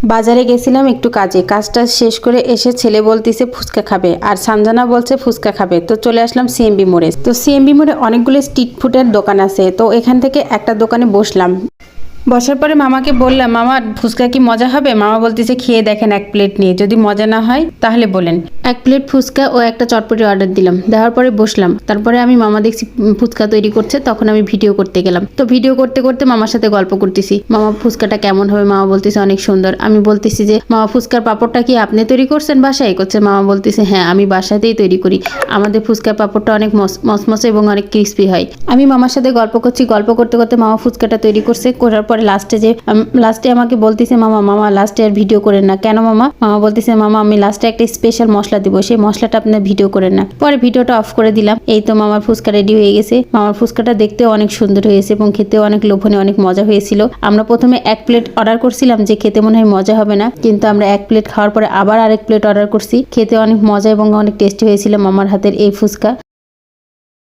বাজারে গেছিলাম একটু কাজটা শেষ করে এসে ছেলে বলতেছে ফুচকা খাবে আর সানজানা বলছে ফুচকা খাবে, তো চলে আসলাম সিএমবি মোড়ে। তো সিএমবি মোড়ে অনেকগুলো স্ট্রিট ফুডের দোকান আছে, তো এখান থেকে একটা দোকানে বসলাম। বসার পরে মামাকে বললাম, মামা ফুচকা কি মজা হবে? মামা বলতেছে খেয়ে দেখেন এক প্লেট নিয়ে, যদি মজা না হয় তাহলে বলেন। এক প্লেট ফুচকা ও একটা চটপটি অর্ডার দিলাম, দেওয়ার পরে বসলাম। তারপরে আমি মামা দেখছি ফুচকা তৈরি করছে, তখন আমি ভিডিও করতে গেলাম। তো ভিডিও করতে করতে মামার সাথে গল্প করতেছি, মামা ফুচকাটা কেমন হবে? মামা বলতেছে অনেক সুন্দর। আমি বলতেছি যে মামা ফুচকার পাপড়টা কি আপনি তৈরি করছেন বাসায়? করছে মামা বলতেছে হ্যাঁ আমি বাসাতেই তৈরি করি, আমাদের ফুচকার পাপড়টা অনেক মসমসে এবং অনেক ক্রিস্পি হয়। আমি মামার সাথে গল্প করছি, গল্প করতে করতে মামা ফুচকাটা তৈরি করছে, করার পরে লাস্টে আমাকে বলতেছে মামা লাস্টে আর ভিডিও করেন না কেন? মামা বলতেছে মামা আমি লাস্টে একটা স্পেশাল মশলা দিব, সেই মশলাটা আপনার ভিডিও করেন না। পরে ভিডিওটা অফ করে দিলাম। এই তো মামার ফুচকা রেডি হয়ে গেছে। মামার ফুচকাটা দেখতেও অনেক সুন্দর হয়েছে এবং খেতেও অনেক লোভনীয়, অনেক মজা হয়েছিল। আমরা প্রথমে এক প্লেট অর্ডার করছিলাম যে খেতে মনে হয় মজা হবে না, কিন্তু আমরা এক প্লেট খাওয়ার পরে আবার আরেক প্লেট অর্ডার করছি। খেতে অনেক মজা এবং অনেক টেস্টি হয়েছিল মামার হাতের এই ফুচকা।